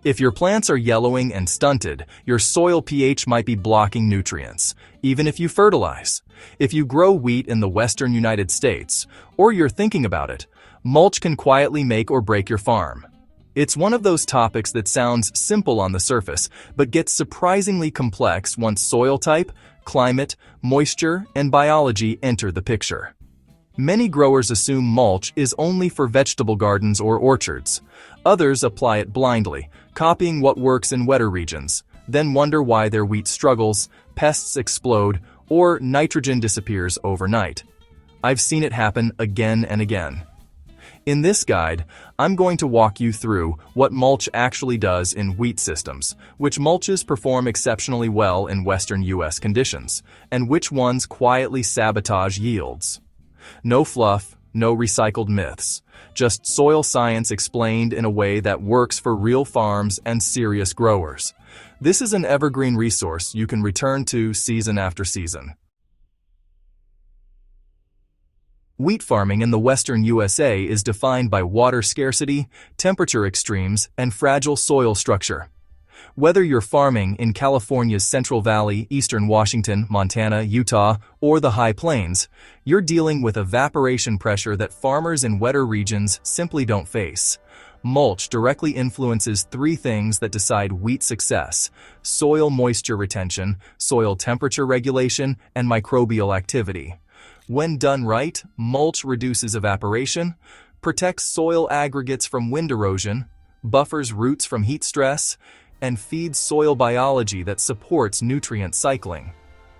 If your plants are yellowing and stunted, your soil pH might be blocking nutrients, even if you fertilize. If you grow wheat in the western United States, or you're thinking about it, mulch can quietly make or break your farm. It's one of those topics that sounds simple on the surface, but gets surprisingly complex once soil type, climate, moisture, and biology enter the picture. Many growers assume mulch is only for vegetable gardens or orchards. Others apply it blindly, copying what works in wetter regions, then wonder why their wheat struggles, pests explode, or nitrogen disappears overnight. I've seen it happen again and again. In this guide, I'm going to walk you through what mulch actually does in wheat systems, which mulches perform exceptionally well in western US conditions, and which ones quietly sabotage yields. No fluff, no recycled myths, just soil science explained in a way that works for real farms and serious growers. This is an evergreen resource you can return to season after season. Wheat farming in the western USA is defined by water scarcity, temperature extremes, and fragile soil structure. Whether you're farming in California's Central Valley, eastern Washington, Montana, Utah, or the High Plains, you're dealing with evaporation pressure that farmers in wetter regions simply don't face. Mulch directly influences three things that decide wheat success: soil moisture retention, soil temperature regulation, and microbial activity. When done right, mulch reduces evaporation, protects soil aggregates from wind erosion, buffers roots from heat stress, and feeds soil biology that supports nutrient cycling.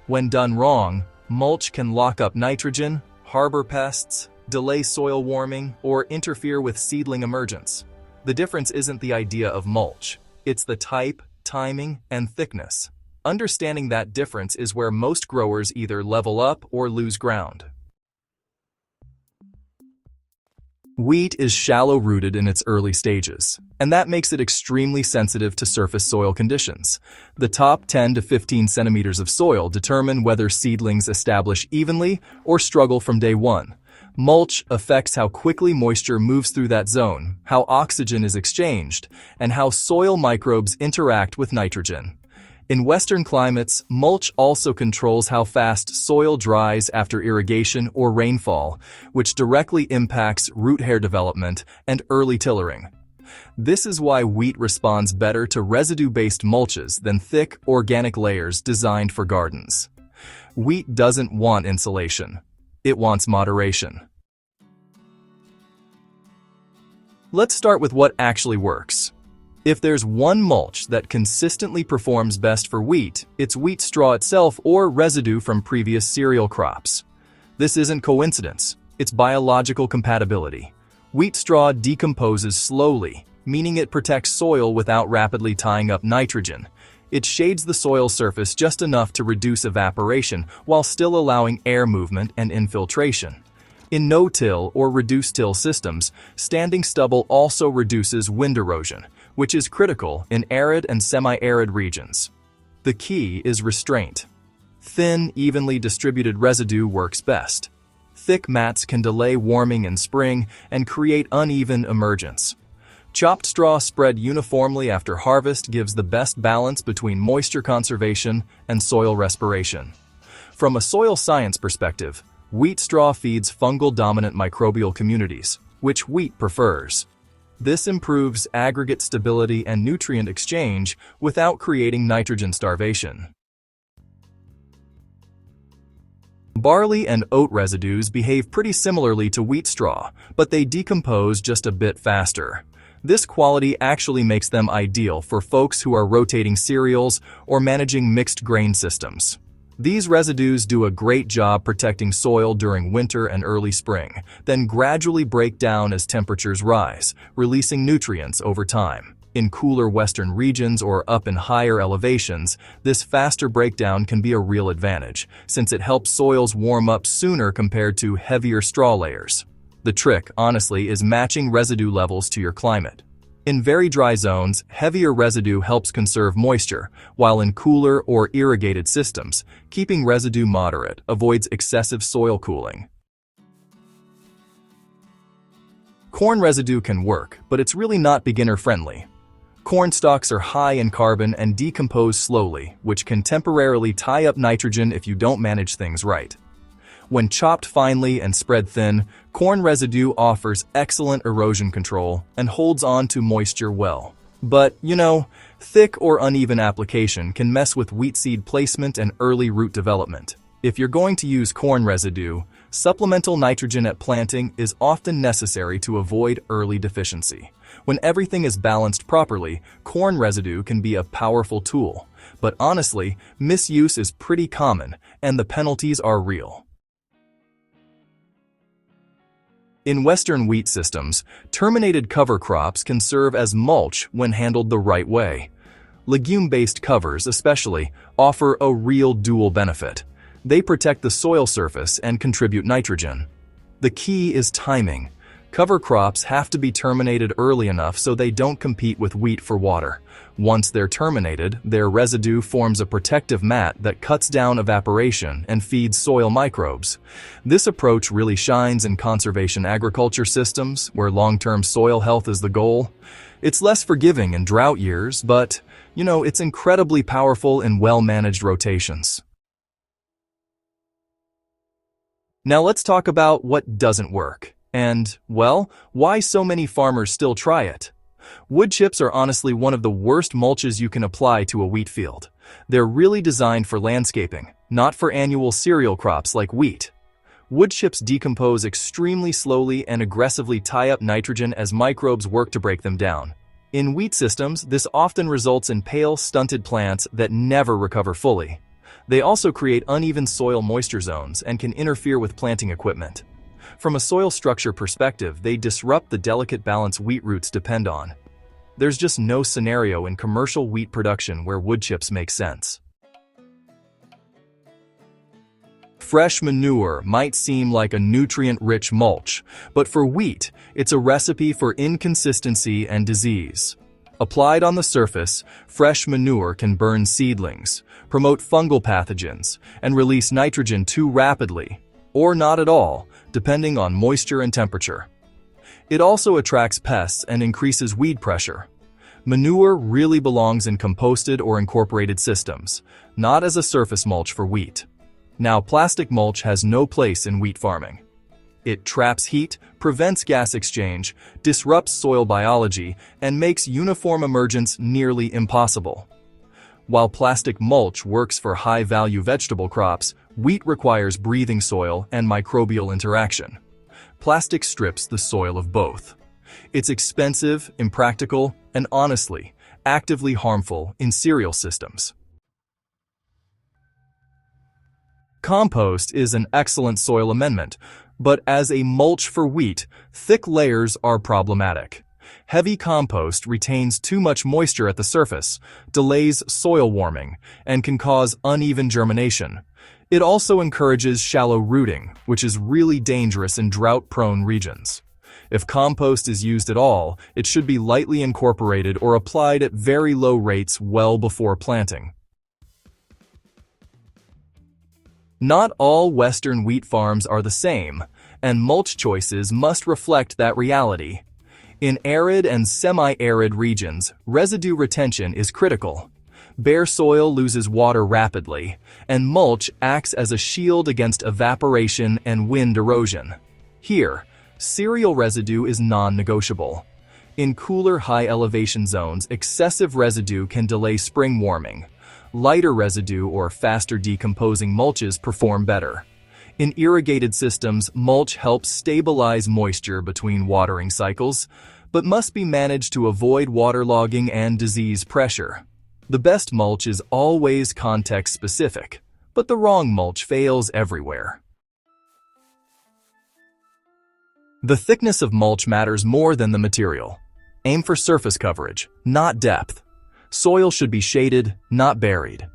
When done wrong, mulch can lock up nitrogen, harbor pests, delay soil warming, or interfere with seedling emergence. The difference isn't the idea of mulch, it's the type, timing, and thickness. Understanding that difference is where most growers either level up or lose ground. Wheat is shallow-rooted in its early stages, and that makes it extremely sensitive to surface soil conditions. The top 10 to 15 centimeters of soil determine whether seedlings establish evenly or struggle from day one. Mulch affects how quickly moisture moves through that zone, how oxygen is exchanged, and how soil microbes interact with nitrogen. In western climates, mulch also controls how fast soil dries after irrigation or rainfall, which directly impacts root hair development and early tillering. This is why wheat responds better to residue-based mulches than thick, organic layers designed for gardens. Wheat doesn't want insulation. It wants moderation. Let's start with what actually works. If there's one mulch that consistently performs best for wheat, it's wheat straw itself or residue from previous cereal crops. This isn't coincidence, it's biological compatibility. Wheat straw decomposes slowly, meaning it protects soil without rapidly tying up nitrogen. It shades the soil surface just enough to reduce evaporation while still allowing air movement and infiltration. In no-till or reduced-till systems, standing stubble also reduces wind erosion, which is critical in arid and semi-arid regions. The key is restraint. Thin, evenly distributed residue works best. Thick mats can delay warming in spring and create uneven emergence. Chopped straw spread uniformly after harvest gives the best balance between moisture conservation and soil respiration. From a soil science perspective, wheat straw feeds fungal-dominant microbial communities, which wheat prefers. This improves aggregate stability and nutrient exchange without creating nitrogen starvation. Barley and oat residues behave pretty similarly to wheat straw, but they decompose just a bit faster. This quality actually makes them ideal for folks who are rotating cereals or managing mixed grain systems. These residues do a great job protecting soil during winter and early spring, then gradually break down as temperatures rise, releasing nutrients over time. In cooler western regions or up in higher elevations, this faster breakdown can be a real advantage, since it helps soils warm up sooner compared to heavier straw layers. The trick, honestly, is matching residue levels to your climate. In very dry zones, heavier residue helps conserve moisture, while in cooler or irrigated systems, keeping residue moderate avoids excessive soil cooling. Corn residue can work, but it's really not beginner-friendly. Corn stalks are high in carbon and decompose slowly, which can temporarily tie up nitrogen if you don't manage things right. When chopped finely and spread thin, corn residue offers excellent erosion control and holds on to moisture well. But, thick or uneven application can mess with wheat seed placement and early root development. If you're going to use corn residue, supplemental nitrogen at planting is often necessary to avoid early deficiency. When everything is balanced properly, corn residue can be a powerful tool. But honestly, misuse is pretty common, and the penalties are real. In Western wheat systems, terminated cover crops can serve as mulch when handled the right way. Legume-based covers, especially, offer a real dual benefit. They protect the soil surface and contribute nitrogen. The key is timing. Cover crops have to be terminated early enough so they don't compete with wheat for water. Once they're terminated, their residue forms a protective mat that cuts down evaporation and feeds soil microbes. This approach really shines in conservation agriculture systems, where long-term soil health is the goal. It's less forgiving in drought years, but, it's incredibly powerful in well-managed rotations. Now let's talk about what doesn't work. And, why so many farmers still try it. Wood chips are honestly one of the worst mulches you can apply to a wheat field. They're really designed for landscaping, not for annual cereal crops like wheat. Wood chips decompose extremely slowly and aggressively tie up nitrogen as microbes work to break them down. In wheat systems, this often results in pale, stunted plants that never recover fully. They also create uneven soil moisture zones and can interfere with planting equipment. From a soil structure perspective, they disrupt the delicate balance wheat roots depend on. There's just no scenario in commercial wheat production where wood chips make sense. Fresh manure might seem like a nutrient-rich mulch, but for wheat, it's a recipe for inconsistency and disease. Applied on the surface, fresh manure can burn seedlings, promote fungal pathogens, and release nitrogen too rapidly, or not at all, depending on moisture and temperature. It also attracts pests and increases weed pressure. Manure really belongs in composted or incorporated systems, not as a surface mulch for wheat. Now, plastic mulch has no place in wheat farming. It traps heat, prevents gas exchange, disrupts soil biology, and makes uniform emergence nearly impossible. While plastic mulch works for high-value vegetable crops, wheat requires breathing soil and microbial interaction. Plastic strips the soil of both. It's expensive, impractical, and honestly, actively harmful in cereal systems. Compost is an excellent soil amendment, but as a mulch for wheat, thick layers are problematic. Heavy compost retains too much moisture at the surface, delays soil warming, and can cause uneven germination. It also encourages shallow rooting, which is really dangerous in drought-prone regions. If compost is used at all, it should be lightly incorporated or applied at very low rates well before planting. Not all Western wheat farms are the same, and mulch choices must reflect that reality. In arid and semi-arid regions, residue retention is critical. Bare soil loses water rapidly, and mulch acts as a shield against evaporation and wind erosion. Here, cereal residue is non-negotiable. In cooler, high-elevation zones, excessive residue can delay spring warming. Lighter residue or faster decomposing mulches perform better. In irrigated systems, mulch helps stabilize moisture between watering cycles, but must be managed to avoid waterlogging and disease pressure. The best mulch is always context-specific, but the wrong mulch fails everywhere. The thickness of mulch matters more than the material. Aim for surface coverage, not depth. Soil should be shaded, not buried.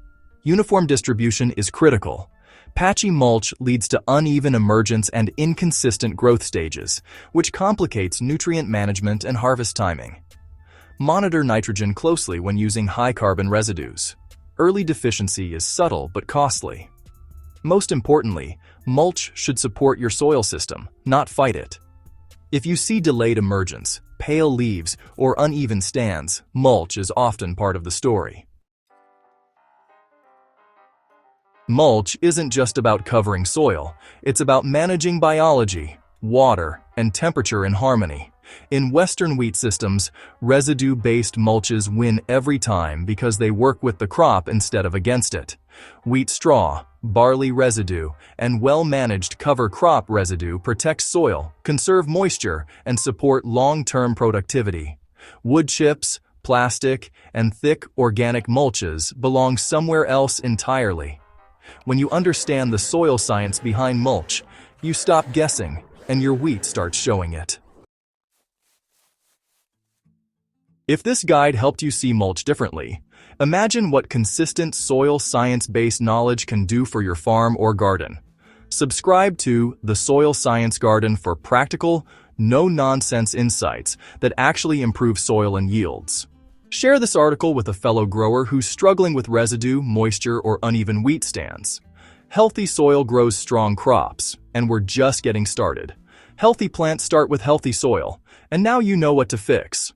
Uniform distribution is critical. Patchy mulch leads to uneven emergence and inconsistent growth stages, which complicates nutrient management and harvest timing. Monitor nitrogen closely when using high-carbon residues. Early deficiency is subtle but costly. Most importantly, mulch should support your soil system, not fight it. If you see delayed emergence, pale leaves or uneven stands, mulch is often part of the story. Mulch isn't just about covering soil, it's about managing biology, water, and temperature in harmony. In Western wheat systems, residue-based mulches win every time because they work with the crop instead of against it. Wheat straw, barley residue, and well-managed cover crop residue protect soil, conserve moisture, and support long-term productivity. Wood chips, plastic, and thick organic mulches belong somewhere else entirely. When you understand the soil science behind mulch, you stop guessing, and your wheat starts showing it. If this guide helped you see mulch differently, imagine what consistent soil science-based knowledge can do for your farm or garden. Subscribe to The Soil Science Garden for practical, no-nonsense insights that actually improve soil and yields. Share this article with a fellow grower who's struggling with residue, moisture, or uneven wheat stands. Healthy soil grows strong crops, and we're just getting started. Healthy plants start with healthy soil, and now you know what to fix.